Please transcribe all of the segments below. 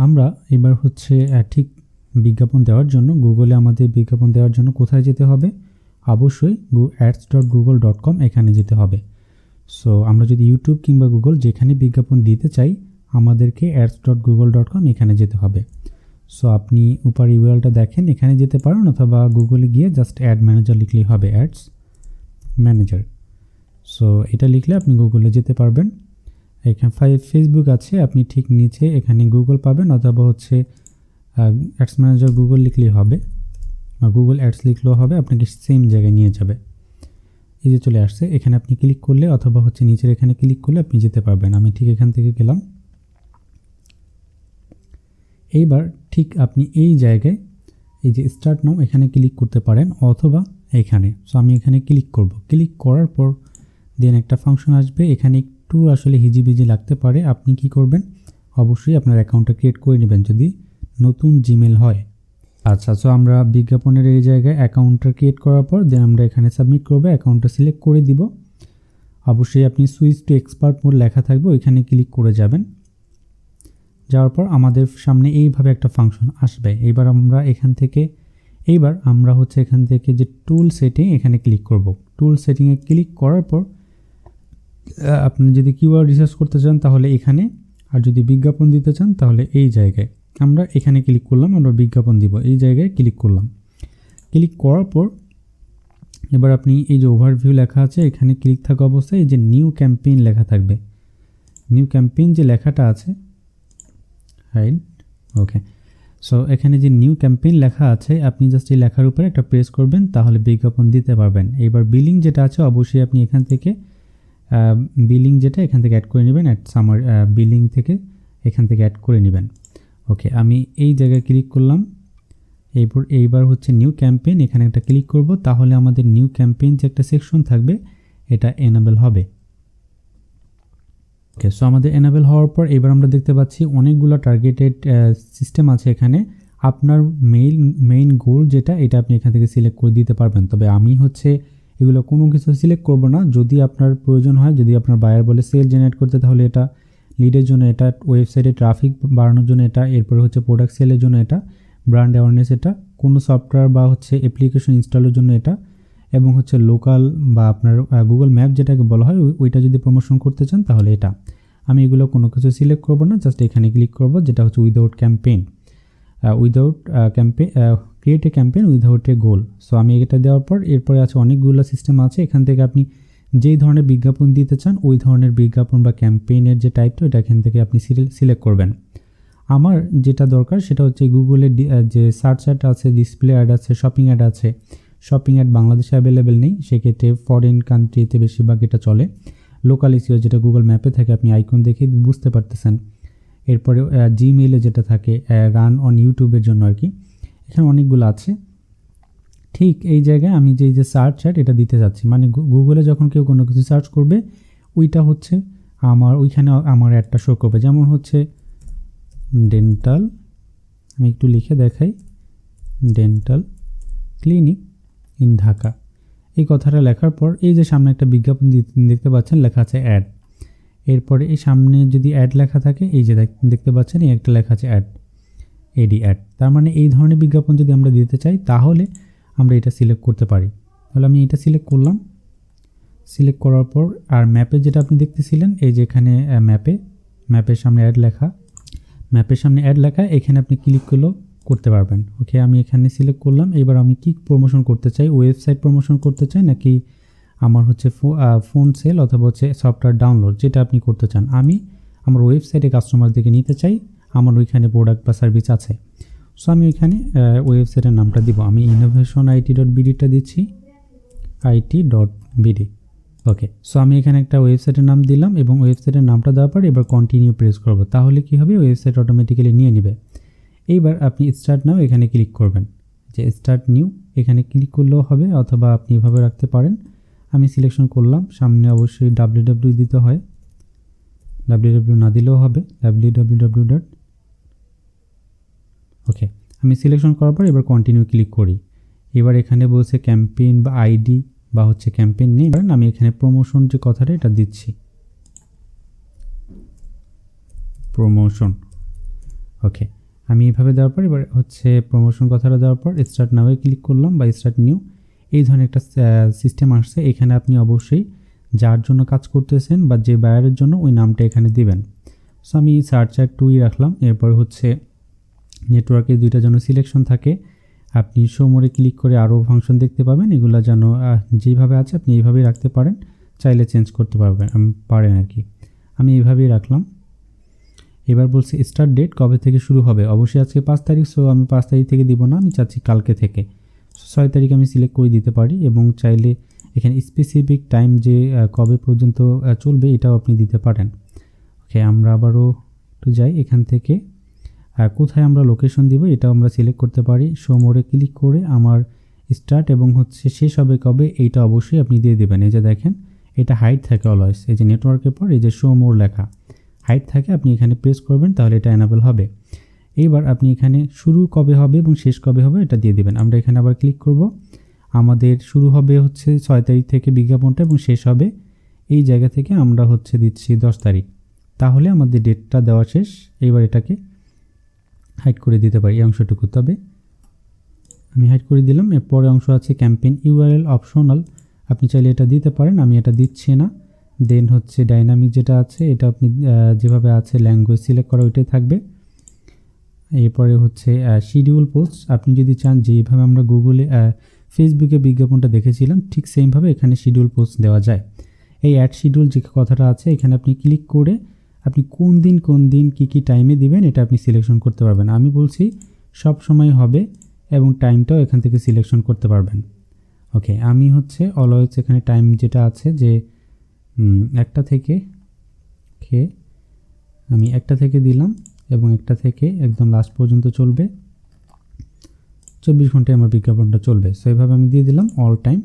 আমরা এবার হচ্ছে ঠিক বিজ্ঞাপন দেওয়ার জন্য গুগলে আমাদের বিজ্ঞাপন দেওয়ার জন্য কোথায় যেতে হবে? অবশ্যই ads.google.com এখানে যেতে হবে। সো আমরা যদি ইউটিউব কিংবা গুগল যেখানে বিজ্ঞাপন দিতে চাই আমাদেরকে ads.google.com এখানে যেতে হবে। সো আপনি উপর ইউআরএলটা দেখেন, এখানে যেতে পারেন অথবা গুগলে গিয়ে জাস্ট অ্যাড ম্যানেজার লিখলেই হবে, অ্যাডস ম্যানেজার। সো এটা লিখলে আপনি গুগলে যেতে পারবেন। এখানে ফেসবুক আছে, আপনি ঠিক নিচে এখানে গুগল পাবেন অথবা হচ্ছে অ্যাডস ম্যানেজার গুগল লিখলেই হবে বা গুগল অ্যাডস লিখলেও হবে, আপনাকে সেম জায়গায় নিয়ে যাবে। এই যে চলে আসছে, এখানে আপনি ক্লিক করলে অথবা হচ্ছে নিচের এখানে ক্লিক করলে আপনি যেতে পারবেন। আমি ঠিক এখান থেকে গেলাম। এইবার ঠিক আপনি এই জায়গায় এই যে স্টার্ট নাও এখানে ক্লিক করতে পারেন অথবা এখানে। সো আমি এখানে ক্লিক করব। ক্লিক করার পর দেন একটা ফাংশন আসবে, এখানে একটু আসলে হিজিবিজি লাগতে পারে। আপনি কি করবেন? অবশ্যই আপনার অ্যাকাউন্টটা ক্রিয়েট করে নেবেন যদি নতুন জিমেল হয়। আচ্ছা, সো আমরা বিজ্ঞাপনের এই জায়গায় অ্যাকাউন্টটা ক্রিয়েট করার পর দেন আমরা এখানে সাবমিট করবো, অ্যাকাউন্টটা সিলেক্ট করে দিব। অবশ্যই আপনি সুইচ টু এক্সপার্ট মোড লেখা থাকবে, ওইখানে ক্লিক করে যাবেন। যাওয়ার পর আমাদের সামনে এইভাবে একটা ফাংশন আসবে। এইবার আমরা এখান থেকে এখান থেকে যে টুল সেটিং এখানে ক্লিক করব। টুল সেটিংয়ে ক্লিক করার পর আপনি যদি কিওয়ার্ড রিসার্চ করতে চান তাহলে এখানে, আর যদি বিজ্ঞাপন দিতে চান তাহলে এই জায়গায়। আমরা এখানে ক্লিক করলাম, আমরা বিজ্ঞাপন দিব, এই জায়গায় ক্লিক করলাম। ক্লিক করার পর এবার আপনি এই যে ওভারভিউ লেখা আছে এখানে ক্লিক থাকা অবস্থায় এই যে নিউ ক্যাম্পেইন লেখা থাকবে। নিউ ক্যাম্পেইন যে লেখাটা আছে, রাইট, ওকে। সো এখানে যে নিউ ক্যাম্পেইন লেখা আছে আপনি জাস্ট এই লেখার উপরে একটা প্রেস করবেন, তাহলে বিজ্ঞাপন দিতে পারবেন। এবার বিলিং যেটা আছে অবশ্যই আপনি এখান থেকে বিলিং যেটা এখান থেকে অ্যাড করে নেবেন, অ্যাড সামার বিলিং থেকে এখান থেকে অ্যাড করে নেবেন। ওকে, আমি এই জায়গায় ক্লিক করলাম। এইবার হচ্ছে নিউ ক্যাম্পেইন, এখানে একটা ক্লিক করব, তাহলে আমাদের নিউ ক্যাম্পেইন যে একটা সেকশন থাকবে এটা এনেবল হবে। ওকে, সো আমাদের এনেবল হওয়ার পর এবার আমরা দেখতে পাচ্ছি অনেকগুলো টার্গেটেড সিস্টেম আছে এখানে। আপনার মেইন গোল যেটা এটা আপনি এখান থেকে সিলেক্ট করে দিতে পারবেন। তবে আমি হচ্ছে এগুলো কোনো কিছু সিলেক্ট করব না। যদি আপনার প্রয়োজন হয়, যদি আপনার বায়ার বলে সেল জেনারেট করতে, তাহলে এটা লিডের জন্য, এটা ওয়েবসাইটে ট্রাফিক বাড়ানোর জন্য এটা, এরপরে হচ্ছে প্রোডাক্ট সেলের জন্য এটা, ব্র্যান্ড অ্যাওয়ারনেস এটা, কোনো সফটওয়্যার বা হচ্ছে অ্যাপ্লিকেশন ইনস্টলের জন্য এটা, এবং হচ্ছে লোকাল বা আপনার গুগল ম্যাপ যেটাকে বলা হয় ওইটা যদি প্রমোশন করতে চান তাহলে এটা। আমি এগুলো কোনো কিছু সিলেক্ট করব না, জাস্ট এখানে ক্লিক করব যেটা হচ্ছে without campaign, create a campaign without a goal. So আমি এটা দেওয়ার পর এরপরে আছে অনেকগুলো সিস্টেম আছে, এখান থেকে আপনি যেই ধরনের বিজ্ঞাপন দিতে চান ওই ধরনের বিজ্ঞাপন বা ক্যাম্পেইনের যে টাইপটা এটা এখান থেকে আপনি সিলেক্ট করবেন। আমার যেটা দরকার সেটা হচ্ছে গুগলের যে সার্চ অ্যাড আছে, ডিসপ্লে অ্যাড আছে, শপিং অ্যাড আছে। শপিং অ্যাড বাংলাদেশে অ্যাভেলেবেল নেই, সেক্ষেত্রে ফরেন কান্ট্রিতে বেশিরভাগ এটা চলে। লোকাল এসইও যেটা গুগল ম্যাপে থাকে, আপনি আইকন দেখে বুঝতে পারতেছেন। এরপরে জিমেইলে যেটা থাকে রান অন ইউটিউবের জন্য আর কি, এখানে অনেকগুলো আছে। ঠিক এই জায়গায় আমি যে সার্চ অ্যাড এটা দিতে যাচ্ছি, মানে গুগলে যখন কেউ কোনো কিছু সার্চ করবে ওইটা হচ্ছে ওইখানে আমার অ্যাডটা শো করবে। যেমন হচ্ছে ডেন্টাল, আমি একটু লিখে দেখাই, ডেন্টাল ক্লিনিক ইন ঢাকা। এই কথাটা লেখার পর এই যে সামনে একটা বিজ্ঞাপন দেখতে পাচ্ছেন লেখা আছে অ্যাড। এরপরে এই সামনে যদি অ্যাড লেখা থাকে এই যে দেখতে পাচ্ছেন এই একটা লেখা আছে অ্যাড, এডি অ্যাড। তার মানে এই ধরনের বিজ্ঞাপন যদি আমরা দিতে চাই তাহলে আমরা এটা সিলেক্ট করতে পারি। তাহলে আমি এটা সিলেক্ট করলাম। সিলেক্ট করার পর আর ম্যাপে যেটা আপনি দেখতেছিলেন এই যে এখানে ম্যাপের সামনে অ্যাড লেখা, এখানে আপনি ক্লিক করতে পারবেন। ওকে, আমি এখানে সিলেক্ট করলাম। এবার আমি কি প্রমোশন করতে চাই, ওয়েবসাইট প্রমোশন করতে চাই নাকি আমার হচ্ছে ফোন সেল অথবা হচ্ছে সফটওয়্যার ডাউনলোড, যেটা আপনি করতে চান। আমি আমার ওয়েবসাইটে কাস্টমারদেরকে নিতে চাই, আমার ওইখানে প্রোডাক্ট বা সার্ভিস আছে। সো আমি ওইখানে ওয়েবসাইটের নামটা দিব, আমি innovationit.bd দিচ্ছি, it.bd। ওকে, সো আমি এখানে একটা ওয়েবসাইটের নাম দিলাম এবং ওয়েবসাইটের নামটা দেওয়ার পর এবার কন্টিনিউ প্রেস করব, তাহলে কি হবে ওয়েবসাইট অটোমেটিক্যালি নিয়ে নেবে। এইবার আপনি স্টার্ট নাও এখানে ক্লিক করবেন, যে স্টার্ট নিউ এখানে ক্লিক করলেও হবে অথবা আপনি এভাবে রাখতে পারেন। আমি সিলেকশন করলাম, সামনে অবশ্যই www দিতে হয়, www না দিলেও হবে, www। ওকে, আমি সিলেকশন করার পর এবার কন্টিনিউ ক্লিক করি। এবার এখানে বলছে ক্যাম্পেইন বা আইডি বা হচ্ছে ক্যাম্পেইন নেম, আমি এখানে প্রমোশন যে কথাটা এটা দিচ্ছি, প্রমোশন। ওকে, আমি এইভাবে দেওয়ার পর এবার হচ্ছে প্রমোশন কথাটা দেওয়ার পর স্টার্ট নাওয়ে ক্লিক করলাম বা স্টার্ট নিউ, এই ধরনের একটা সিস্টেম আসছে। এখানে আপনি অবশ্যই যার জন্য কাজ করতেছেন বা যে বায়ারের জন্য ওই নামটা এখানে দিবেন। সো আমি সার্চ অ্যাট 2ই রাখলাম। এরপর হচ্ছে নেটওয়ার্কে দুইটা যেন সিলেকশন থাকে, আপনি শো মোডে ক্লিক করে আরও ফাংশন দেখতে পাবেন। এগুলো যেন যেইভাবে আছে আপনি এইভাবেই রাখতে পারেন, চাইলে চেঞ্জ করতে পারেন আর কি। আমি এইভাবেই রাখলাম। এবার বলছি স্টার্ট ডেট কবে থেকে শুরু হবে, অবশ্যই আজকে 5 তারিখ, সো আমি 5 তারিখ থেকে দিব না, আমি চাচ্ছি কালকে থেকে। 6 তারিখ আমি সিলেক্ট করে দিতে পারি এবং চাইলে এখানে স্পেসিফিক টাইম যে কবে পর্যন্ত চলবে এটাও আপনি দিতে পারেন। ওকে, আমরা আবারও একটু যাই। এখান থেকে কোথায় আমরা লোকেশন দিব এটাও আমরা সিলেক্ট করতে পারি। শো মোডে ক্লিক করে আমার স্টার্ট এবং হচ্ছে শেষ হবে কবে এইটা অবশ্যই আপনি দিয়ে দেবেন। এই যে দেখেন এটা হাইড থাকে অলওয়েজ, এই যে নেটওয়ার্কের পর এই যে শো মোড লেখা হাইড থাকে, আপনি এখানে প্রেস করবেন তাহলে এটা এনাবেল হবে। এইবার আপনি এখানে শুরু কবে হবে এবং শেষ কবে হবে এটা দিয়ে দিবেন। আমরা এখানে আবার ক্লিক করব। আমাদের শুরু হবে হচ্ছে 6 তারিখ থেকে বিজ্ঞাপনটা এবং শেষ হবে এই জায়গা থেকে আমরা হচ্ছে দিচ্ছি 10 তারিখ, তাহলে আমাদের ডেটটা দেওয়া শেষ। এইবার এটাকে হাইড করে দিতে পারি এই অংশটুকু, তবে আমি হাইড করে দিলাম। এরপরে অংশ আছে ক্যাম্পেইন ইউআরএল অপশনাল, আপনি চাইলে এটা দিতে পারেন, আমি এটা দিচ্ছি না। দেন হচ্ছে ডাইনামিক যেটা আছে এটা আপনি যেভাবে আছে ল্যাঙ্গুয়েজ সিলেক্ট করা ওইটাই থাকবে। এরপরে হচ্ছে শিডিউল পোস্ট, আপনি যদি চান যেভাবে আমরা গুগলে ফেসবুকে বিজ্ঞাপনটা দেখেছিলাম ঠিক সেমভাবে এখানে শিডিউল পোস্ট দেওয়া যায়। এই অ্যাড শিডিউল যে কথাটা আছে এখানে আপনি ক্লিক করে আপনি কোন দিন কী টাইমে দিবেন এটা আপনি সিলেকশন করতে পারবেন। আমি বলছি সব সময় হবে এবং টাইমটাও এখান থেকে সিলেকশন করতে পারবেন। ওকে, আমি হচ্ছে অলওয়েজ এখানে টাইম যেটা আছে যে 1টা থেকে আমি 1টা থেকে দিলাম এবং 1টা থেকে একদম লাস্ট পর্যন্ত চলবে, 24 ঘন্টায় আমার বিজ্ঞাপনটা চলবে। সো এইভাবে আমি দিয়ে দিলাম অল টাইম।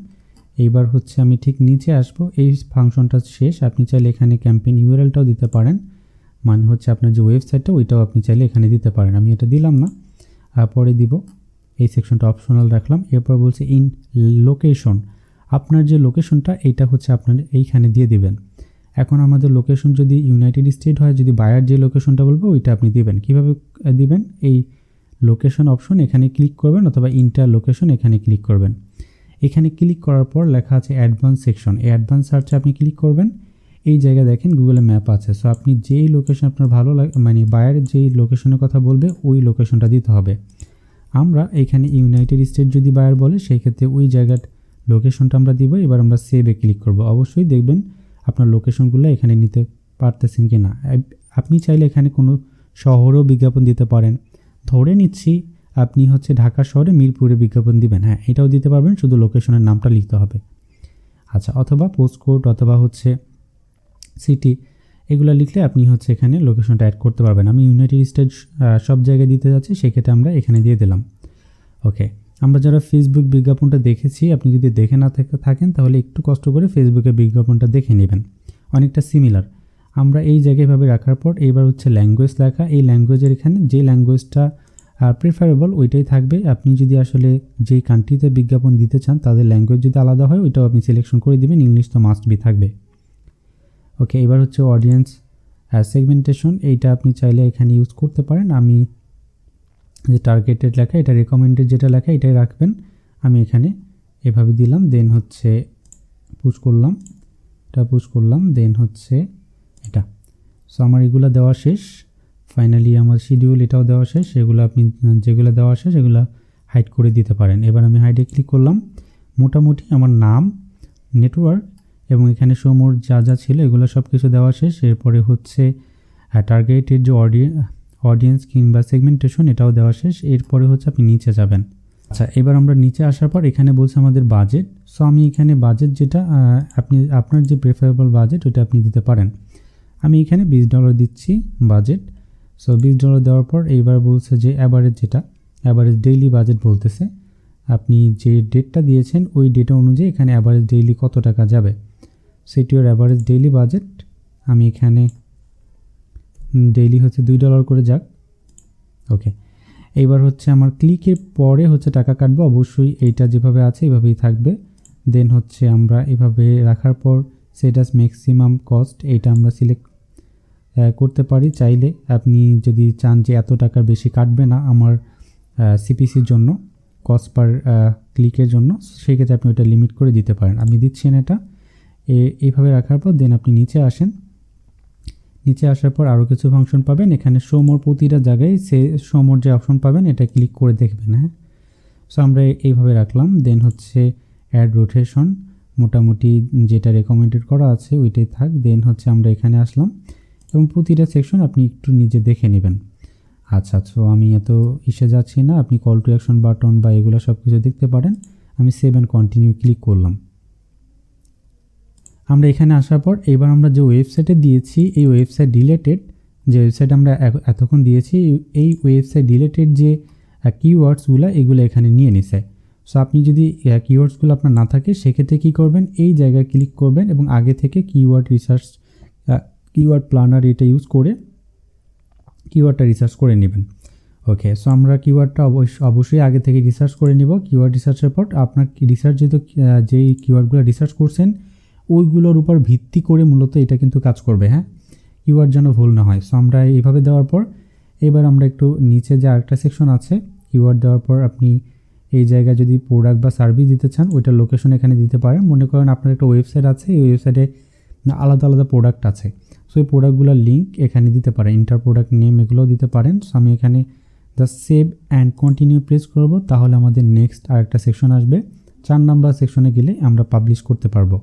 এইবার হচ্ছে আমি ঠিক নিচে আসবো, এই ফাংশনটা শেষ। আপনি চাইলে এখানে ক্যাম্পেইন ইউআরএলটাও দিতে পারেন, মানে হচ্ছে আপনার যে ওয়েবসাইটটা ওইটাও আপনি চাইলে এখানে দিতে পারেন। আমি এটা দিলাম না, পরে দিব। এই সেকশনটা অপশনাল রাখলাম। এরপর বলছে ইন লোকেশন, আপনার যে লোকেশনটা এইটা হচ্ছে আপনার এইখানে দিয়ে দিবেন। এখন আমাদের লোকেশন যদি ইউনাইটেড স্টেট হয়, যদি বায়ার যে লোকেশনটা বলবো ওইটা আপনি দিবেন। কিভাবে দিবেন, এই লোকেশন অপশন এখানে ক্লিক করবেন অথবা ইন্টার লোকেশন এখানে ক্লিক করবেন। এখানে ক্লিক করার পর লেখা আছে অ্যাডভান্স সেকশন, এই অ্যাডভান্স সার্চে আপনি ক্লিক করবেন। এই জায়গায় দেখেন গুগলে ম্যাপ আছে, সো আপনি যেই লোকেশন আপনার ভালো লাগে, মানে বায়ারের যেই লোকেশনের কথা বলবে ওই লোকেশনটা দিতে হবে। আমরা এখানে ইউনাইটেড স্টেট যদি বায়ার বলে সেই ক্ষেত্রে ওই জায়গার লোকেশনটা আমরা দিব। এবার আমরা সেভে ক্লিক করব। অবশ্যই দেখবেন আপনার লোকেশনগুলো এখানে নিতে পারতেছেন কি না। আপনি চাইলে এখানে কোনো শহরেও বিজ্ঞাপন দিতে পারেন। ধরে নিচ্ছি আপনি হচ্ছে ঢাকা শহরে মিরপুরে বিজ্ঞাপন দিবেন, হ্যাঁ এটাও দিতে পারবেন, শুধু লোকেশনের নামটা লিখতে হবে। আচ্ছা, অথবা পোস্টকোড অথবা হচ্ছে সিটি এগুলো লিখলে আপনি হচ্ছে এখানে লোকেশনটা অ্যাড করতে পারবেন। আমি ইউনাইটেড স্টেট সব জায়গায় দিতে যাচ্ছি, সেক্ষেত্রে আমরা এখানে দিয়ে দিলাম। ওকে, আমরা যারা ফেসবুক বিজ্ঞাপনটা দেখেছি, আপনি যদি দেখে না থাকেন তাহলে একটু কষ্ট করে ফেসবুকের বিজ্ঞাপনটা দেখে নেবেন, অনেকটা সিমিলার। আমরা এই জায়গায় ভাবে রাখার পর এইবার হচ্ছে ল্যাঙ্গুয়েজ লেখা, এই ল্যাঙ্গুয়েজের এখানে যে ল্যাঙ্গুয়েজটা প্রিফারেবল ওইটাই থাকবে। আপনি যদি আসলে যেই কান্ট্রিতে বিজ্ঞাপন দিতে চান তাদের ল্যাঙ্গুয়েজ যদি আলাদা হয় ওইটাও আপনি সিলেকশন করে দিবেন, ইংলিশ তো মাস্ট বি থাকবে। ওকে, এবার হচ্ছে অডিয়েন্স সেগমেন্টেশন, এইটা আপনি চাইলে এখানে ইউজ করতে পারেন। আমি যে টার্গেটেড লেখা এটা রেকমেন্ডেড যেটা লেখা এটাই রাখবেন। আমি এখানে এভাবে দিলাম, দেন হচ্ছে পুশ করলাম, দেন হচ্ছে এটা। সো আমার এগুলো দেওয়া শেষ। ফাইনালি আমার শিডিউল এটাও দেওয়া শেষ। এগুলো আপনি যেগুলো দেওয়া শেষ এগুলো হাইড করে দিতে পারেন। এবার আমি হাইডে ক্লিক করলাম। মোটামুটি আমার নাম, নেটওয়ার্ক এবং এখানে মোর যা ছিল এগুলো সব কিছু দেওয়া শেষ। এরপরে হচ্ছে টার্গেটেড যে অডিয়েন্স কিংবা সেগমেন্টেশন এটাও দেওয়া শেষ। এরপরে হচ্ছে আপনি নিচে যাবেন। আচ্ছা, এবার আমরা নিচে আসার পর এখানে বলছে আমাদের বাজেট। সো আমি এখানে বাজেট যেটা আপনি আপনার যে প্রেফারেবল বাজেট ওটা আপনি দিতে পারেন। আমি এখানে $20 দিচ্ছি বাজেট। সো $20 দেওয়ার পর এইবার বলছে যে অ্যাভারেজ ডেইলি বাজেট বলতেছে। আপনি যে ডেটটা দিয়েছেন ওই ডেটা অনুযায়ী এখানে অ্যাভারেজ ডেইলি কত টাকা যাবে, set your average daily budget. আমি এখানে ডেইলি হচ্ছে $2 করে যাক। ওকে, এইবার হচ্ছে আমার ক্লিকের পরে হচ্ছে টাকা কাটবে, অবশ্যই এইটা যেভাবে আছে এইভাবেই থাকবে। দেন হচ্ছে আমরা এভাবে রাখার পর সেট অ্যাজ ম্যাক্সিমাম কস্ট, এইটা আমরা সিলেক্ট করতে পারি। চাইলে আপনি যদি চান যে এত টাকার বেশি কাটবে না আমার সিপিসির জন্য, কস্ট পার ক্লিকের জন্য, সেই ক্ষেত্রে আপনি ওটা লিমিট করে দিতে পারেন। আপনি দিচ্ছেন এটা এইভাবে রাখার পর দেন আপনি নিচে আসেন। নিচে আসার পর আরও কিছু ফাংশন পাবেন। এখানে শো মোর, প্রতিটা জায়গায় সে শো মোর যে অপশন পাবেন এটা ক্লিক করে দেখবেন। হ্যাঁ, সো আমরা এইভাবে রাখলাম। দেন হচ্ছে অ্যাড রোটেশন, মোটামুটি যেটা রেকমেন্ডেড করা আছে ওইটাই থাক। দেন হচ্ছে আমরা এখানে আসলাম এবং প্রতিটা সেকশন আপনি একটু নিজে দেখে নেবেন। আচ্ছা, সো আমি এত যাচ্ছি না, আপনি কল টু অ্যাকশন বাটন বা এগুলো সব কিছু দেখতে পারেন। আমি সেভ অ্যান্ড কন্টিনিউ ক্লিক করলাম। আমরা এখানে আসার পর এবার আমরা যে ওয়েবসাইটে দিয়েছি এই ওয়েবসাইট রিলেটেড যে ওয়েবসাইট আমরা এতক্ষণ দিয়েছি, এই ওয়েবসাইট রিলেটেড যে কিওয়ার্ডসগুলো এগুলো এখানে নিয়ে নিছে। সো আপনি যদি কিওয়ার্ডসগুলো আপনার না থাকে সেক্ষেত্রে কী করবেন, এই জায়গায় ক্লিক করবেন এবং আগে থেকে কিওয়ার্ড রিসার্চ, কিওয়ার্ড প্ল্যানার এটা ইউজ করে কিওয়ার্ডটা রিসার্চ করে নেবেন। ওকে, সো আমরা কিওয়ার্ডটা অবশ্যই আগে থেকে রিসার্চ করে নিব। কিওয়ার্ড রিসার্চের পর আপনার রিসার্চ যেই কিওয়ার্ডগুলো রিসার্চ করছেন ওইগুলোর উপর ভিত্তি করে মূলত এটা কিন্তু কাজ করবে। হ্যাঁ, কিওয়ার্ড যেন ভুল না হয়। সো আমরা এইভাবে দেওয়ার পর এবার আমরা একটু নিচে যে আরেকটা সেকশন আছে, কিওয়ার্ড দেওয়ার পর আপনি এই জায়গায় যদি প্রোডাক্ট বা সার্ভিস দিতে চান ওইটার লোকেশন এখানে দিতে পারেন। মনে করেন আপনার একটা ওয়েবসাইট আছে, এই ওয়েবসাইটে আলাদা আলাদা প্রোডাক্ট আছে, সো এই প্রোডাক্টগুলোর লিঙ্ক এখানে দিতে পারেন, ইন্টার প্রোডাক্ট নেম এগুলোও দিতে পারেন। সো আমি এখানে just save and continue press করব, তাহলে আমাদের নেক্সট আরেকটা সেকশন আসবে। 4 নাম্বার সেকশনে গেলে আমরা পাবলিশ করতে পারবো।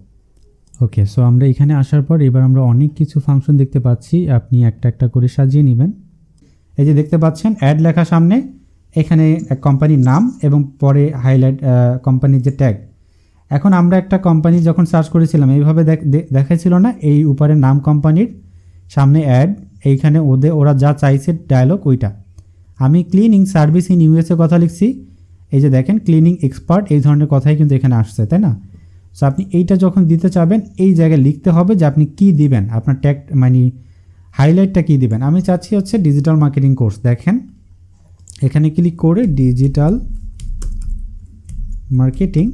ওকে, সো আমরা এখানে আসার পর এবার আমরা অনেক কিছু ফাংশন দেখতে পাচ্ছি, আপনি একটা একটা করে সাজিয়ে নেবেন। এই যে দেখতে পাচ্ছেন অ্যাড লেখা সামনে, এখানে কোম্পানির নাম এবং পরে হাইলাইট কোম্পানির যে ট্যাগ। এখন আমরা একটা কোম্পানি যখন সার্চ করেছিলাম এইভাবে দেখাইছিল না, এই উপরে নাম কোম্পানির, সামনে অ্যাড, এইখানে ওরা যা চাইছে ডায়লগ ওইটা। আমি ক্লিনিং সার্ভিস ইন ইউএসএ কথা লিখছি, এই যে দেখেন ক্লিনিং এক্সপার্ট, এই ধরনের কথাই কিন্তু এখানে আসছে, তাই না? সো আপনি এইটা যখন দিতে চাবেন এই জায়গায় লিখতে হবে যে আপনি কি দিবেন, আপনার ট্যাগ মানে হাইলাইটটা কি দিবেন। আমি চাচ্ছি হচ্ছে ডিজিটাল মার্কেটিং কোর্স। দেখেন এখানে ক্লিক করে ডিজিটাল মার্কেটিং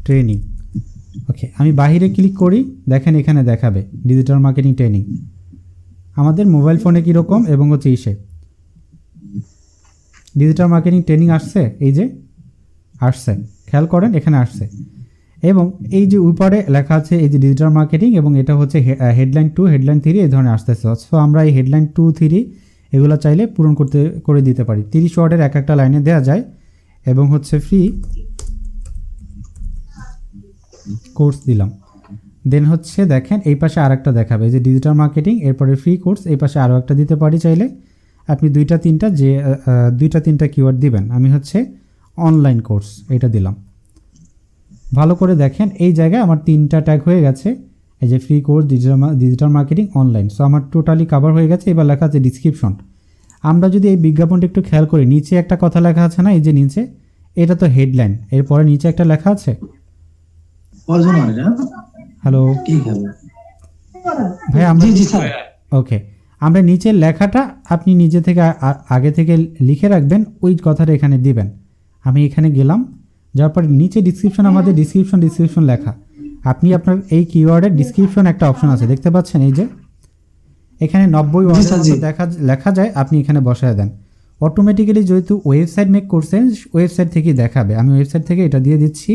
ট্রেনিং। ওকে, আমি বাহিরে ক্লিক করি, দেখেন এখানে দেখাবে ডিজিটাল মার্কেটিং ট্রেনিং। আমাদের মোবাইল ফোনে কীরকম এবং হচ্ছে ইসে ডিজিটাল মার্কেটিং ট্রেনিং আসছে, এই যে আসছে, খেয়াল করেন এখানে আসছে। এবং এই যে উপরে লেখা আছে এই যে ডিজিটাল মার্কেটিং, এবং এটা হচ্ছে হেডলাইন 2, হেডলাইন 3 এই ধরনের আসতেছে। সো আমরা এই হেডলাইন 2, 3 এগুলো চাইলে পূরণ করে দিতে পারি। 30 ওয়ার্ডের এক একটা লাইনে দেওয়া যায়। এবং হচ্ছে ফ্রি কোর্স দিলাম। দেন হচ্ছে দেখেন এই পাশে আরেকটা দেখাবে যে ডিজিটাল মার্কেটিং, এরপরে ফ্রি কোর্স, এই পাশে আরও একটা দিতে পারি চাইলে। আপনি দুইটা তিনটা কিওয়ার্ড দিবেন। আমি হচ্ছে অনলাইন কোর্স এটা দিলাম। ভালো করে দেখেন এই জায়গায় আমার 3টা ট্যাগ হয়ে গেছে, এই যে free course, digital marketing, online. So আমার টোটালি কভার হয়ে গেছে। এবার লেখা আছে ডিসক্রিপশন। আমরা যদি এই বিজ্ঞাপনটা একটু খেয়াল করি, নিচে একটা কথা লেখা আছে না, এই যে নিচে, এটা তো হেডলাইন, এরপরে নিচে একটা লেখা আছে হ্যালো ভাই, আমরা ওকে, আমরা নিচের লেখাটা আপনি নিজে থেকে আগে থেকে লিখে রাখবেন, ওই কথাটা এখানে দিবেন। আমি এখানে গেলাম, যাওয়ার পরে নিচে ডিসক্রিপশন, আমাদের ডিসক্রিপশন লেখা। আপনি আপনার এই কিওয়ার্ডের ডিসক্রিপশন একটা অপশন আছে, দেখতে পাচ্ছেন এই যে এখানে 90 লেখা যায়, আপনি এখানে বসায় দেন। অটোমেটিক্যালি যেহেতু ওয়েবসাইট মেক করছেন, ওয়েবসাইট থেকেই দেখাবে। আমি ওয়েবসাইট থেকে এটা দিয়ে দিচ্ছি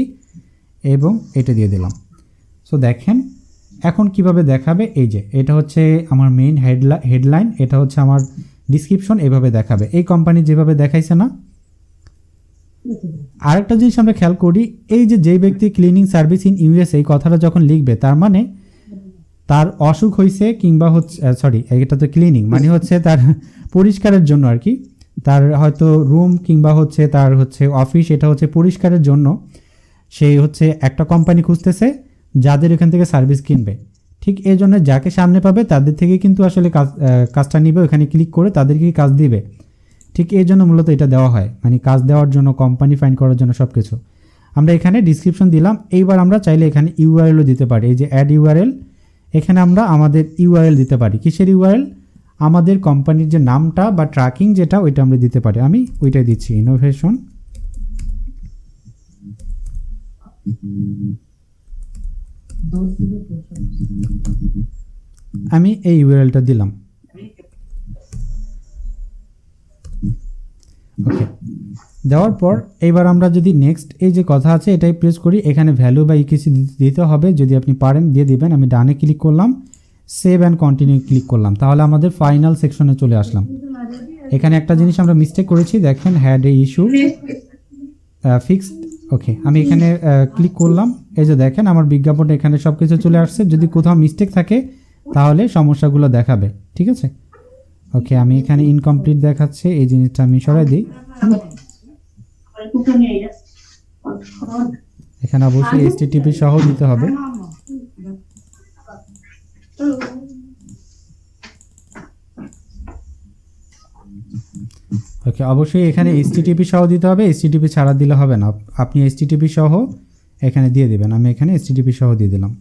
এবং এটা দিয়ে দিলাম। সো দেখেন এখন কিভাবে দেখাবে, এই যে এটা হচ্ছে আমার মেইন হেডলাইন, এটা হচ্ছে আমার ডিসক্রিপশন, এভাবে দেখাবে। এই কোম্পানি যেভাবে দেখাইছে না। আরেকটা জিনিস আমরা খেয়াল করি, এই যে ব্যক্তি ক্লিনিং সার্ভিস ইন ইউএস এই কথাটা যখন লিখবে, তার মানে তার অসুখ হয়েছে, কিংবা হচ্ছে এটা তো ক্লিনিং মানে হচ্ছে তার পরিষ্কারের জন্য আর কি, তার হয়তো রুম কিংবা হচ্ছে তার হচ্ছে অফিস, এটা হচ্ছে পরিষ্কারের জন্য সে হচ্ছে একটা কোম্পানি খুঁজতেছে যাদের এখান থেকে সার্ভিস কিনবে। ঠিক এই জন্য যাকে সামনে পাবে তাদের থেকে কিন্তু আসলে কাজটা নিবে, ওখানে ক্লিক করে তাদেরকে কাজ দিবে। ঠিক এই জন্য মূলত এটা দেওয়া হয়, মানে কাজ দেওয়ার জন্য, কোম্পানি ফাইন্ড করার জন্য সব কিছু। আমরা এখানে ডিসক্রিপশন দিলাম। এইবার আমরা চাইলে এখানে ইউআরএলও দিতে পারি, এই যে অ্যাড ইউআরএল, এখানে আমরা আমাদের ইউআরএল দিতে পারি। কিসের ইউআরএল? আমাদের কোম্পানির যে নামটা বা ট্র্যাকিং যেটা, ওইটা আমরা দিতে পারি। আমি ওইটাই দিচ্ছি, ইনোভেশন আমি এই ইউআরএলটা দিলাম। ওকে, দেওয়ার পর এবার আমরা যদি নেক্সট এই যে কথা আছে এটাই প্রেস করি, এখানে ভ্যালু বা ইকিসি দিতে হবে, যদি আপনি পারেন দিয়ে দিবেন। আমি ডানে ক্লিক করলাম, সেভ অ্যান্ড কন্টিনিউ ক্লিক করলাম, তাহলে আমাদের ফাইনাল সেকশনে চলে আসলাম। এখানে একটা জিনিস আমরা মিস্টেক করেছি, দেখেন হ্যাড এ ইস্যু ফিক্সড। ওকে, আমি এখানে ক্লিক করলাম, এই যে দেখেন আমার বিজ্ঞাপন এখানে সব কিছু চলে আসছে। যদি কোথাও মিস্টেক থাকে তাহলে সমস্যাগুলো দেখাবে, ঠিক আছে। ওকে, আমি এখানে ইনকমপ্লিট দেখাচ্ছে, এই জিনিসটা আমি সরাই দিই। এখানে অবশ্যই এইচটিটিপি সহ দিতে হবে। ওকে, অবশ্যই এখানে এইচটিটিপি সহ দিতে হবে, এইচটিটিপি ছাড়া দিলে হবে না, আপনি এইচটিটিপি সহ এখানে দিয়ে দিবেন। আমি এখানে এইচটিটিপি সহ দিয়ে দিলাম।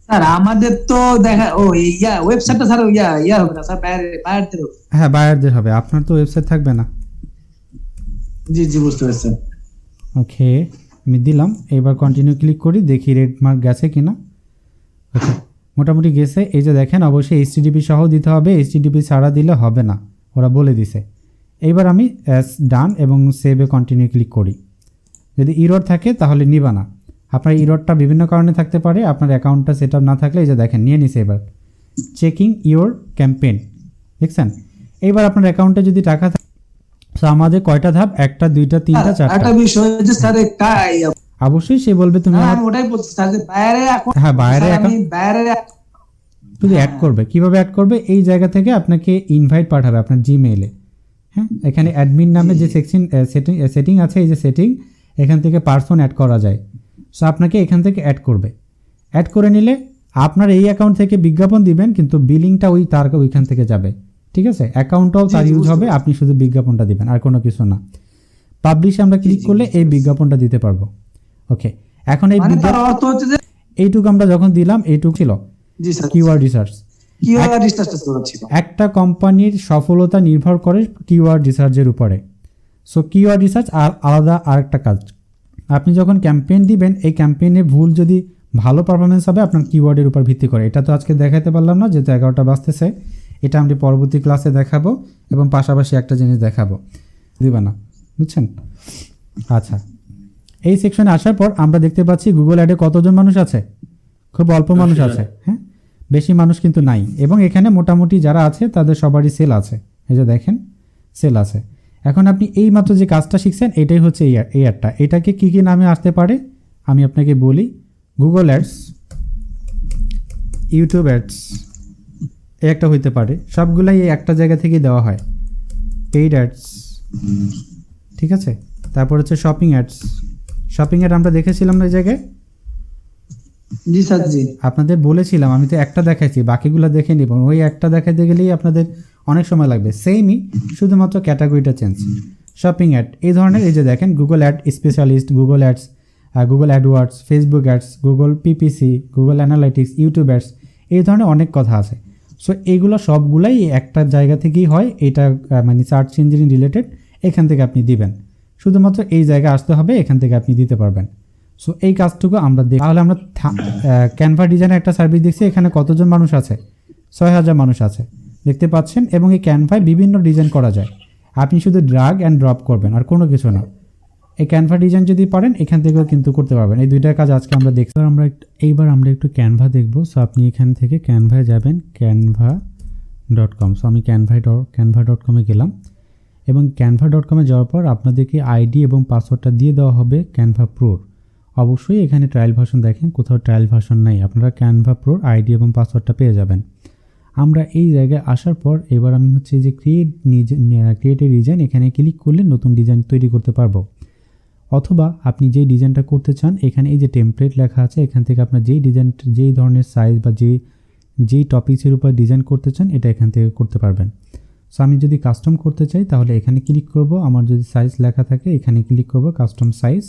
স্যার আমাদের তো দেখা ও ইয়া ওয়েবসাইটটা স্যার ইয়া হবে না স্যার, বায়ারদের হবে। হ্যাঁ, বায়ারদের হবে, আপনার তো ওয়েবসাইট থাকবে না। জি জি বুঝতে পারছি। ওকে, আমি দিলাম, এবার কন্টিনিউ ক্লিক করি, দেখি রেড মার্ক গেছে কিনা। ওকে, মোটামুটি গেছে। এই যে দেখেন অবশ্যই এইচটিটিপি সহ দিতে হবে, এইচটিটিপি ছাড়া দিলে হবে না, ওরা বলে দিছে। এইবার আমি ডান এবং সেভে কন্টিনিউ ক্লিক করি। যদি ইরর থাকে তাহলে নিবা না, আপনার ইররটা বিভিন্ন কারণে থাকতে পারে, আপনার অ্যাকাউন্টটা সেট আপ না থাকলে। এই যে দেখেন নিয়ে নিছে। এবার চেকিং ইওর ক্যাম্পেইন, দেখছেন। এইবার আপনার অ্যাকাউন্টে যদি টাকা থাকে, তো আমাদের কয়টা ধাপ, একটা দুইটা তিনটা চারটা। একটা বিষয় যে স্যার অবশ্যই সে বলবে তুমি আমি ওটাই বলছি স্যার যে বায়ারে এখন, হ্যাঁ বায়ারে আমি বায়ারে শুধু অ্যাড করবে। কিভাবে অ্যাড করবে, এই জায়গা থেকে আপনাকে ইনভাইট পাঠাবে আপনার জিমেইলে। হ্যাঁ, এখানে অ্যাডমিন নামে যে সেকশন সেটিং আছে, এই যে সেটিং, এখান থেকে পার্সন অ্যাড করা যায়। সো আপনাকে এখান থেকে অ্যাড করবে। অ্যাড করে নিলে আপনার এই অ্যাকাউন্ট থেকে বিজ্ঞাপন দিবেন, কিন্তু বিলিংটা তার ওইখান থেকে যাবে, ঠিক আছে। অ্যাকাউন্টটাও তার ইউজ হবে, আপনি শুধু বিজ্ঞাপনটা দিবেন, আর কোনো কিছু না। পাবলিশে আমরা ক্লিক করলে এই বিজ্ঞাপনটা দিতে পারবো। ওকে, এখন এই অর্থ হচ্ছে যে এইটুকু আমরা যখন দিলাম, এইটুকু ছিল কিওয়ার্ড রিসার্চ। একটা কোম্পানির সফলতা নির্ভর করে কিওয়ার্ড রিসার্চের উপরে। সো কিওয়ার্ড রিসার্চ আর আলাদা আরেকটা কাজ। আপনি যখন ক্যাম্পেইন দিবেন, এই ক্যাম্পেইনে ভুল যদি ভালো পারফরমেন্স হবে আপনার কিওয়ার্ডের উপর ভিত্তি করে। এটা তো আজকে দেখাতে পারলাম না, যেহেতু 11টা বাজতেছে। এটা আমি পরবর্তী ক্লাসে দেখাবো, এবং পাশাপাশি একটা জিনিস দেখাবো, দিবা না, বুঝছেন। আচ্ছা, এই সেকশনে আসার পর আমরা দেখতে পাচ্ছি গুগল অ্যাডে কতজন মানুষ আছে, খুব অল্প মানুষ আছে। হ্যাঁ, বেশি মানুষ কিন্তু নাই, এবং এখানে মোটামুটি যারা আছে তাদের সবারই সেল আছে, এই যে দেখেন সেল আছে। এখন আপনি এই মাত্র যে কাজটা শিখছেন, এটাই হচ্ছে এই অ্যাডটা। এটাকে কী কী নামে আসতে পারে আমি আপনাকে বলি। গুগল অ্যাডস, ইউটিউব অ্যাডস, এই একটা হইতে পারে, সবগুলাই এই একটা জায়গা থেকেই দেওয়া হয়। পেইড অ্যাডস, ঠিক আছে। তারপর হচ্ছে শপিং অ্যাডস। শপিং অ্যাড আমরা দেখেছিলাম না এই জায়গায়। জি স্যার, জি আপনাদের বলেছিলাম, আমি তো একটা দেখাইছি, বাকিগুলো দেখে নিব। ওই একটা দেখাইতে গেলেই আপনাদের অনেক সময় লাগবে। সেমই, শুধুমাত্র ক্যাটাগরিটা চেঞ্জ। শপিং অ্যাড এই ধরনের, এই যে দেখেন Google ad specialist, Google ads, Google AdWords, Facebook ads, Google PPC, Google analytics, YouTube ads, এই ধরনের অনেক কথা আছে। সো এইগুলো সবগুলাই একটা জায়গা থেকেই হয়। এটা মানে সার্চ ইঞ্জিন রিলেটেড, এখান থেকে আপনি দিবেন। শুধুমাত্র এই জায়গায় আসতে হবে, এখান থেকে আপনি দিতে পারবেন। সো এই কাজটুকু আমরা দেখি। তাহলে আমরা ক্যানভা ডিজাইনের একটা সার্ভিস দেখছি, এখানে কতজন মানুষ আছে, 6000 মানুষ আছে, দেখতে পাচ্ছেন। এবং এই ক্যানভায় বিভিন্ন ডিজাইন করা যায়, আপনি শুধু ড্রাগ অ্যান্ড ড্রপ করবেন, আর কোনো কিছু না। এই ক্যানভা ডিজাইন যদি পারেন, এখান থেকেও কিন্তু করতে পারবেন। এই দুইটা কাজ আজকে আমরা দেখছি। এইবার আমরা একটু ক্যানভা দেখব। সো আপনি এখান থেকে ক্যানভায় যাবেন, canva.com। সো আমি canva.com-এ গেলাম, এবং canva.com-এ যাওয়ার পর আপনাদেরকে আইডি এবং পাসওয়ার্ডটা দিয়ে দেওয়া হবে ক্যানভা প্রোর। অবশ্যই এখানে ট্রায়াল ভার্সন দেখেন, কোথাও ট্রায়াল ভার্সন নাই, আপনারা ক্যানভা প্রোর আইডি এবং পাসওয়ার্ডটা পেয়ে যাবেন। আমরা এই জায়গায় আসার পর এবার আমি হচ্ছে যে ক্রিয়েট এ ডিজাইন, এখানে ক্লিক করলে নতুন ডিজাইন তৈরি করতে পারবো। অথবা আপনি যেই ডিজাইনটা করতে চান, এখানে এই যে টেমপ্লেট লেখা আছে, এখান থেকে আপনার যেই ধরনের সাইজ বা যেই টপিক্সের উপর ডিজাইন করতে চান, এটা এখান থেকে করতে পারবেন। সো আমি যদি কাস্টম করতে চাই, তাহলে এখানে ক্লিক করব। আমার যদি সাইজ লেখা থাকে, এখানে ক্লিক করব, কাস্টম সাইজ।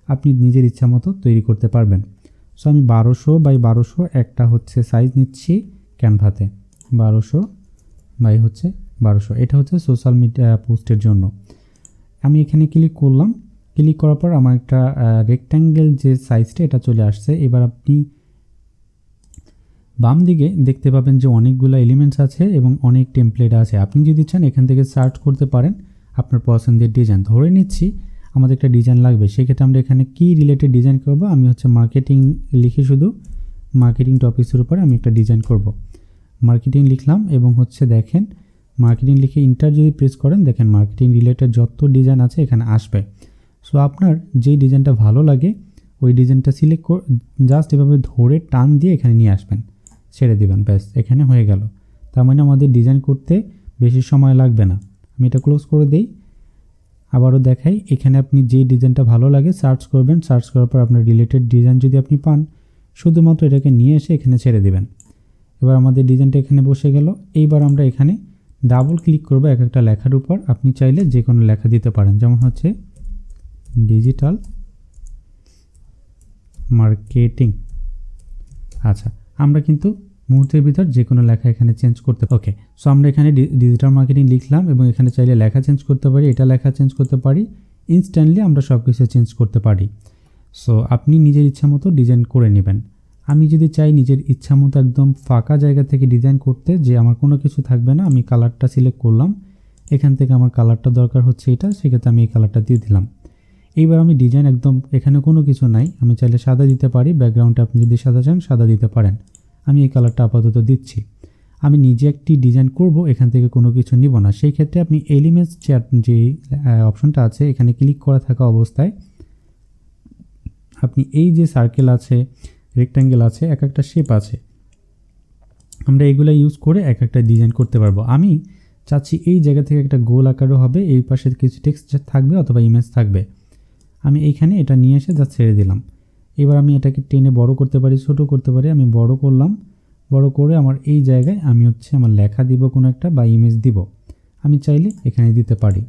আপনি নিজের ইচ্ছা মতো তৈরি করতে পারবেন। সো আমি 1200x1200 একটা হচ্ছে সাইজ নিচ্ছি ক্যানভাতে, 1200x1200। এটা হচ্ছে সোশ্যাল মিডিয়া পোস্টের জন্য। আমি এখানে ক্লিক করলাম, ক্লিক করার পর আমার একটা রেক্ট্যাঙ্গেল যে সাইজটা, এটা চলে আসছে। এবার আপনি বাম দিকে দেখতে পাবেন যে অনেকগুলো এলিমেন্টস আছে এবং অনেক টেমপ্লেট আছে। আপনি যদি চান এখান থেকে সার্চ করতে পারেন আপনার পছন্দের ডিজাইন। ধরে নিচ্ছি আমাদের একটা ডিজাইন লাগবে, সেক্ষেত্রে আমরা এখানে কি রিলেটেড ডিজাইন করব, আমি হচ্ছে মার্কেটিং লিখে শুধু মার্কেটিং টপিক্সের উপরে আমি একটা ডিজাইন করব। মার্কেটিং লিখলাম এবং হচ্ছে দেখেন মার্কেটিং লিখে ইন্টার যদি প্রেস করেন দেখেন মার্কেটিং রিলেটেড যত ডিজাইন আছে এখানে আসবে। সো আপনার যেই ডিজাইনটা ভালো লাগে ওই ডিজাইনটা সিলেক্ট জাস্ট এভাবে ধরে টান দিয়ে এখানে নিয়ে আসবেন, ছেড়ে দিবেন, ব্যাস এখানে হয়ে গেল। তার মানে আমাদের ডিজাইন করতে বেশি সময় লাগবে না। আমি এটা ক্লোজ করে দেই, আবারও দেখাই। এখানে আপনি যেই ডিজাইনটা ভালো লাগে সার্চ করবেন, সার্চ করার পর আপনার রিলেটেড ডিজাইন যদি আপনি পান শুধুমাত্র এটাকে নিয়ে এসে এখানে ছেড়ে দেবেন। এবার আমাদের ডিজাইনটা এখানে বসে গেল। এইবার আমরা এখানে ডাবল ক্লিক করব এক একটা লেখার উপর। আপনি চাইলে যে কোনো লেখা দিতে পারেন, যেমন হচ্ছে ডিজিটাল মার্কেটিং। আচ্ছা, আমরা কিন্তু মুহূর্তের ভিতর যে কোনো লেখা এখানে চেঞ্জ করতে ওকে। সো আমরা এখানে ডিজিটাল মার্কেটিং লিখলাম এবং এখানে চাইলে লেখা চেঞ্জ করতে পারি, এটা লেখা চেঞ্জ করতে পারি, ইনস্ট্যান্টলি আমরা সব কিছু চেঞ্জ করতে পারি। সো আপনি নিজের ইচ্ছা মতো ডিজাইন করে নেবেন। আমি যদি চাই নিজের ইচ্ছা মতো একদম ফাঁকা জায়গা থেকে ডিজাইন করতে, যে আমার কোনো কিছু থাকবে না, আমি কালারটা সিলেক্ট করলাম, এখান থেকে আমার কালারটা দরকার হচ্ছে এটা, সেক্ষেত্রে আমি এই কালারটা দিয়ে দিলাম। এইবার আমি ডিজাইন একদম এখানে কোনো কিছু নাই, আমি চাইলে সাদা দিতে পারি, ব্যাকগ্রাউন্ডটা আপনি যদি সাদা চান সাদা দিতে পারেন। আমি এই কালারটা আপাতত দিচ্ছি। আমি নিজে একটি ডিজাইন করব, এখান থেকে কোনো কিছু নিব না। সেই ক্ষেত্রে আপনি এলিমেন্টস যে অপশনটা আছে এখানে ক্লিক করা থাকা অবস্থায় আপনি এই যে সার্কেল আছে, রেক্ট্যাঙ্গেল আছে, এক একটা শেপ আছে, আমরা এগুলো ইউজ করে এক একটা ডিজাইন করতে পারবো। আমি চাচ্ছি এই জায়গা থেকে একটা গোল আকারও হবে, এই পাশে কিছু টেক্সট থাকবে অথবা ইমেজ থাকবে। আমি এইখানে এটা নিয়ে এসে যা ছেড়ে দিলাম। এবার আমি এটাকে টেনে বড় করতে পারি, ছোট করতে পারি। আমি বড় করলাম, বড় করে আমার এই জায়গায় আমি হচ্ছে আমার লেখা দিব কোনো একটা বা ইমেজ দিব, আমি চাইলে এখানে দিতে পারি।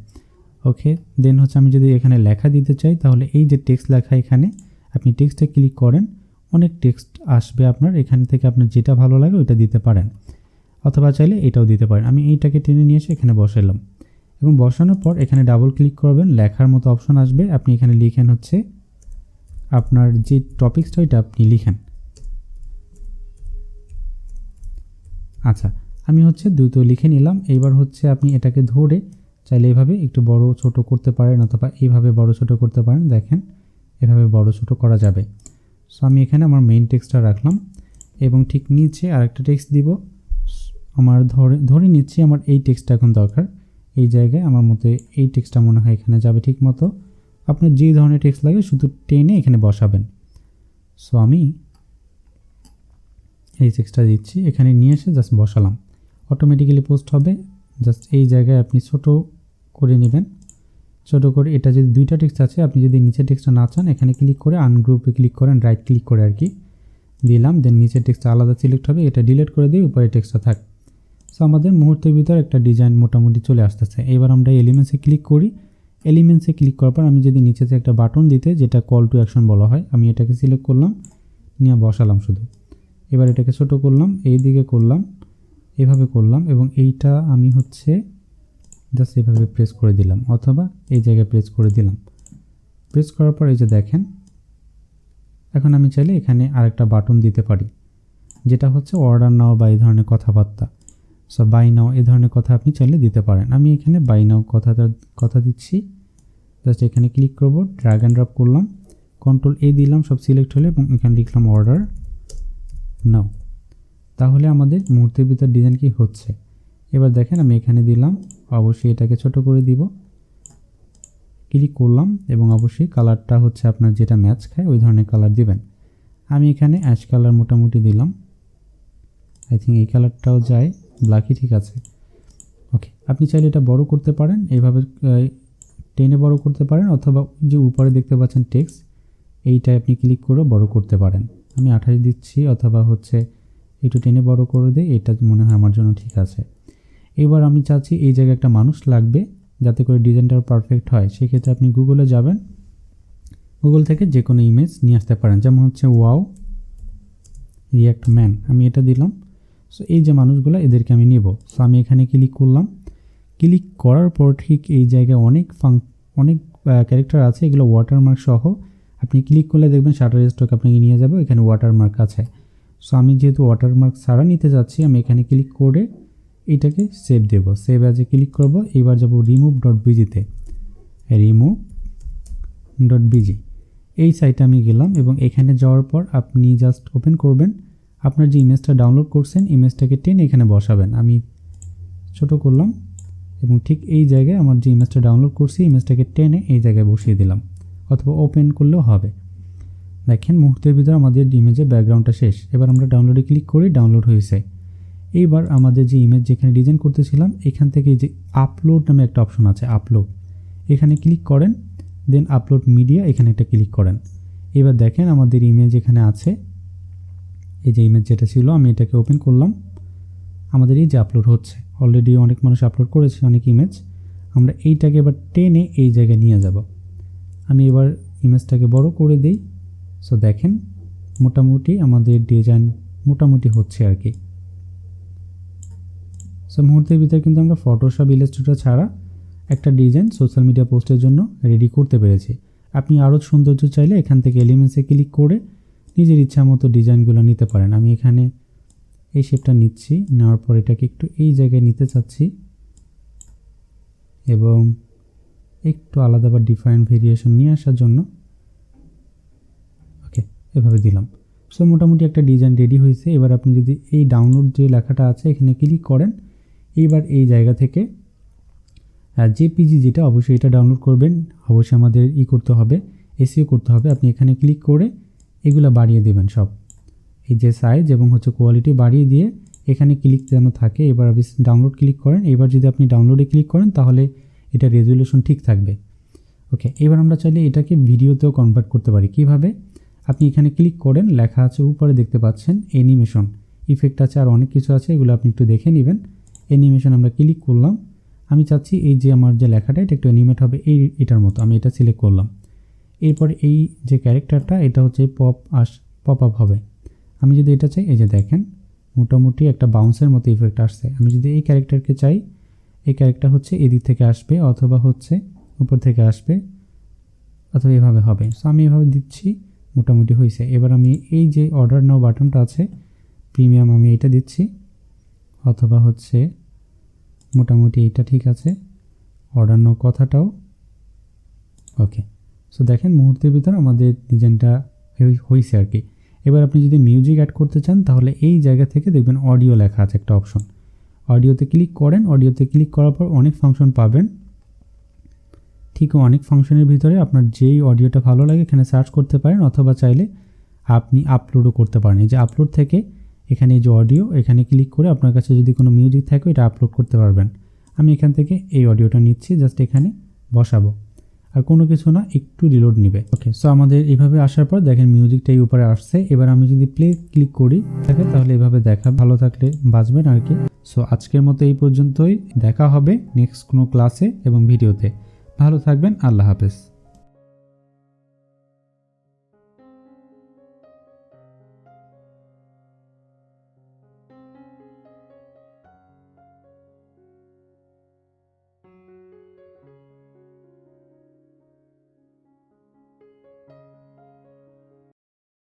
ওকে, দেন হচ্ছে আমি যদি এখানে লেখা দিতে চাই তাহলে এই যে টেক্সট লেখা, এখানে আপনি টেক্সটে ক্লিক করেন, অনেক টেক্সট আসবে আপনার, এখান থেকে আপনার যেটা ভালো লাগে ওইটা দিতে পারেন, অথবা চাইলে এটাও দিতে পারেন। আমি এইটাকে টেনে নিয়ে এসে এখানে বসালাম এবং বসানোর পর এখানে ডাবল ক্লিক করবেন, লেখার মতো অপশন আসবে। আপনি এখানে লিখেন হচ্ছে আপনার যে টপিকসটা ওইটা আপনি লিখেন। আচ্ছা, আমি হচ্ছে দ্রুত লিখে নিলাম। এইবার হচ্ছে আপনি এটাকে ধরে চাইলে এভাবে একটু বড় ছোট করতে পারেন অথবা এইভাবে বড় ছোট করতে পারেন। দেখেন এভাবে বড় ছোট করা যাবে। সো আমি এখানে আমার মেইন টেক্সটটা রাখলাম এবং ঠিক নিচে আরেকটা টেক্সট দিব। আমার ধরে নিচ্ছি আমার এই টেক্সটটা এখন দরকার, এই জায়গায় আমার মতে এই টেক্সটটা মনে হয় এখানে যাবে ঠিক মতো। আপনার যেই ধরনের টেক্সট লাগে শুধু টেনে এখানে বসাবেন। সো আমি এই টেক্সটটা দিচ্ছি, এখানে নিয়ে এসে জাস্ট বসালাম, অটোমেটিক্যালি পোস্ট হবে। জাস্ট এই জায়গায় আপনি ছোট করে নেবেন, ছোট করে। এটা যদি দুইটা টেক্সট আছে, আপনি যদি নিচের টেক্সটটা না চান এখানে ক্লিক করে আনগ্রুপে ক্লিক করেন, রাইট ক্লিক করে আর কি দিলাম, দেন নিচের টেক্সটটা আলাদা সিলেক্ট হবে, এটা ডিলিট করে দিয়ে উপরে টেক্সটটা থাক। সো আমাদের মুহূর্তের ভিতর একটা ডিজাইন মোটামুটি চলে আসতেছে। এবার আমরা এলিমেন্টসে ক্লিক করি। এলিমেন্টসে ক্লিক করার পর আমি যদি নিচেতে একটা বাটন দিতে, যেটা কল টু অ্যাকশন বলা হয়, আমি এটাকে সিলেক্ট করলাম, নিয়ে বসালাম শুধু। এবার এটাকে ছোট করলাম, এই দিকে করলাম, এভাবে করলাম এবং এইটা আমি হচ্ছে জাস্ট এভাবে প্রেস করে দিলাম অথবা এই জায়গায় প্রেস করে দিলাম। প্রেস করার পর এই যে দেখেন, এখন আমি চাইলে এখানে আরেকটা বাটন দিতে পারি, যেটা হচ্ছে অর্ডার নাও বা এই ধরনের কথাবার্তা। সো বাই নাও এই ধরনের কথা আপনি চাইলে দিতে পারেন। আমি এখানে বাই নাও কথা দিচ্ছি। জাস্ট এখানে ক্লিক করব, ড্র্যাগ অ্যান্ড ড্রপ করলাম, কন্ট্রোল এ দিলাম, সব সিলেক্ট হলে এবং এখানে লিখলাম অর্ডার নাও। তাহলে আমাদের মুহূর্তের ভিতর ডিজাইন কি হচ্ছে। এবার দেখেন আমি এখানে দিলাম, অবশ্যই এটাকে ছোট করে দিব, ক্লিক করলাম এবং অবশ্যই কালারটা হচ্ছে আপনার যেটা ম্যাচ খায় ওই ধরনের কালার দিবেন। আমি এখানে অ্যাশ কালার মোটামুটি দিলাম, আই থিঙ্ক এই কালারটাও যায়, ব্ল্যাকই ঠিক আছে। ওকে, আপনি চাইলে এটা বড় করতে পারেন, এইভাবে টেনে বড় করতে পারেন, অথবা যে উপরে দেখতে পাচ্ছেন টেক্সট, এইটাই আপনি ক্লিক করে বড় করতে পারেন। আমি 28 দিচ্ছি, অথবা হচ্ছে একটু টেনে বড় করে দিই, এটা মনে হয় আমার জন্য ঠিক আছে। এবার আমি চাচ্ছি এই জায়গায় একটা মানুষ লাগবে যাতে করে ডিজাইনটা পারফেক্ট হয়। সেক্ষেত্রে আপনি গুগলে যাবেন, গুগল থেকে যে কোনো ইমেজ নিয়ে আসতে পারেন, যেমন হচ্ছে ওয়াও রিয়াক্ট ম্যান, আমি এটা দিলাম। সো এই যে মানুষগুলো এদেরকে আমি নেব। সো আমি এখানে ক্লিক করলাম, ক্লিক করার পর ঠিক এই জায়গায় অনেক ক্যারেক্টার আছে, এগুলো ওয়াটারমার্ক সহ। আপনি ক্লিক করলে দেখবেন শাটার স্টক আপনাকে নিয়ে যাবে, এখানে ওয়াটারমার্ক আছে। সো আমি যেহেতু ওয়াটারমার্ক ছাড়া নিতে যাচ্ছি, আমি এখানে ক্লিক করে এটাকে সেভ দেব। সেভ অ্যাজে ক্লিক করব। এবার যাব remove.bg-তে, remove.bg এই সাইটে আমি গেলাম এবং এখানে যাওয়ার পর আপনি জাস্ট ওপেন করবেন। আপনার যে ইমেজটা ডাউনলোড করছেন ইমেজটাকে টেনে এখানে বসাবেন। আমি ছোট করলাম এবং ঠিক এই জায়গায় আমার যে ইমেজটা ডাউনলোড করছি ইমেজটাকে টেনে এই জায়গায় বসিয়ে দিলাম, অথবা ওপেন করলেও হবে। দেখেন মুহূর্তের ভিতরে আমাদের ইমেজের ব্যাকগ্রাউন্ডটা শেষ। এবার আমরা ডাউনলোডে ক্লিক করি, ডাউনলোড হয়েছে। এইবার আমাদের যে ইমেজ যেখানে ডিজাইন করতেছিলাম এখান থেকে যে আপলোড নামে একটা অপশন আছে, আপলোড, এখানে ক্লিক করেন, দেন আপলোড মিডিয়া এখানে একটা ক্লিক করেন। এবার দেখেন আমাদের ইমেজ এখানে আছে, এই যে ইমেজ যেটা ছিল আমি এটাকে ওপেন করলাম, আমাদের এই যে আপলোড হচ্ছে। অলরেডি অনেক মানুষ আপলোড করেছে অনেক ইমেজ। আমরা এইটাকে এবার টেনে এই জায়গায় নিয়ে যাব। আমি এবার ইমেজটাকে বড় করে দিই। সো দেখেন মোটামুটি আমাদের ডিজাইন মোটামুটি হচ্ছে আর কি। সো মুহূর্তের ভিতরে কিন্তু আমরা ফটোশপ, ইলাস্ট্রেটর ছাড়া একটা ডিজাইন সোশ্যাল মিডিয়া পোস্টের জন্য রেডি করতে পেরেছি। আপনি আরও সৌন্দর্য চাইলে এখান থেকে এলিমেন্টসে ক্লিক করে নিজের ইচ্ছা মতো ডিজাইনগুলো নিতে পারেন। আমি এখানে এই শেপটা নিচ্ছি, নেওয়ার পর এটাকে একটু এই জায়গায় নিতে চাচ্ছি এবং একটু আলাদা বা ডিফারেন্ট ভেরিয়েশন নিয়ে আসার জন্য ওকে এভাবে দিলাম। সো মোটামুটি একটা ডিজাইন রেডি হয়েছে। এবার আপনি যদি এই ডাউনলোড যে লেখাটা আছে এখানে ক্লিক করেন, এইবার এই জায়গা থেকে জেপিজি যেটা অবশ্যই এটা ডাউনলোড করবেন। অবশ্যই আমাদের করতে হবে, এসইও করতে হবে। আপনি এখানে ক্লিক করে এগুলো বাড়িয়ে দেবেন সব, এই যে সাইজ এবং কোয়ালিটি বাড়িয়ে দিয়ে এখানে ক্লিক যেন থাকে। এবার আপনি ডাউনলোড ক্লিক করেন। এবার যদি আপনি ডাউনলোডে ক্লিক করেন তাহলে এটা রেজুলেশন ঠিক থাকবে। ওকে, এবার আমরা চাইলে এটাকে ভিডিওতেও কনভার্ট করতে পারি। কিভাবে? আপনি এখানে ক্লিক করেন, লেখা আছে উপরে দেখতে পাচ্ছেন অ্যানিমেশন, ইফেক্ট আছে, আর অনেক কিছু আছে, এগুলো আপনি একটু দেখে নেবেন। অ্যানিমেশন আমরা ক্লিক করলাম। আমি চাচ্ছি এই যে আমার যে লেখাটা এটা একটু অ্যানিমেট হবে এটার মতো, আমি এটা সিলেক্ট করলাম। এরপর এই যে ক্যারেক্টারটা এটা হচ্ছে পপ আপ হবে। আমি যদি এটা চাই, এই যে দেখেন মোটামুটি একটা বাউন্সের মতো ইফেক্ট আসছে। আমি যদি এই ক্যারেক্টারকে চাই, এই ক্যারেক্টার হচ্ছে এদিক থেকে আসবে অথবা হচ্ছে উপর থেকে আসবে অথবা এভাবে হবে। সো আমি এভাবে দিচ্ছি, মোটামুটি হয়েছে। এবার আমি এই যে অর্ডার নাও বাটনটা আছে প্রিমিয়াম, আমি এটা দিচ্ছি, অথবা হচ্ছে মোটামুটি এইটা ঠিক আছে, অর্ডার নাও কথাটাও ওকে। সো দেখেন মুহূর্তের ভিতর আমাদের ডিজাইনটা হয়েছে আর কি। এবার আপনি যদি মিউজিক অ্যাড করতে চান তাহলে এই জায়গা থেকে দেখবেন অডিও লেখা আছে একটা অপশন, অডিওতে ক্লিক করেন। অডিওতে ক্লিক করার পর অনেক ফাংশন পাবেন। ঠিক অনেক ফাংশনের ভিতরে আপনার যেই অডিওটা ভালো লাগে এখানে সার্চ করতে পারেন, অথবা চাইলে আপনি আপলোডও করতে পারেন। এই যে আপলোড থেকে এখানে এই যে অডিও, এখানে ক্লিক করে আপনার কাছে যদি কোনো মিউজিক থাকে এটা আপলোড করতে পারবেন। আমি এখান থেকে এই অডিওটা নিচ্ছি, জাস্ট এখানে বসাবো, আর কোনো কিছু না, একটু রিলোড নেবে। ওকে, সো আমাদের এইভাবে আসার পর দেখেন মিউজিকটাই উপরে আসছে। এবার আমি যদি প্লে ক্লিক করি তাহলে এভাবে দেখা, ভালো থাকলে বাঁচবেন আর কি। সো আজকের মতো এই পর্যন্তই, দেখা হবে নেক্সট কোনো ক্লাসে এবং ভিডিওতে। ভালো থাকবেন, আল্লাহ হাফেজ।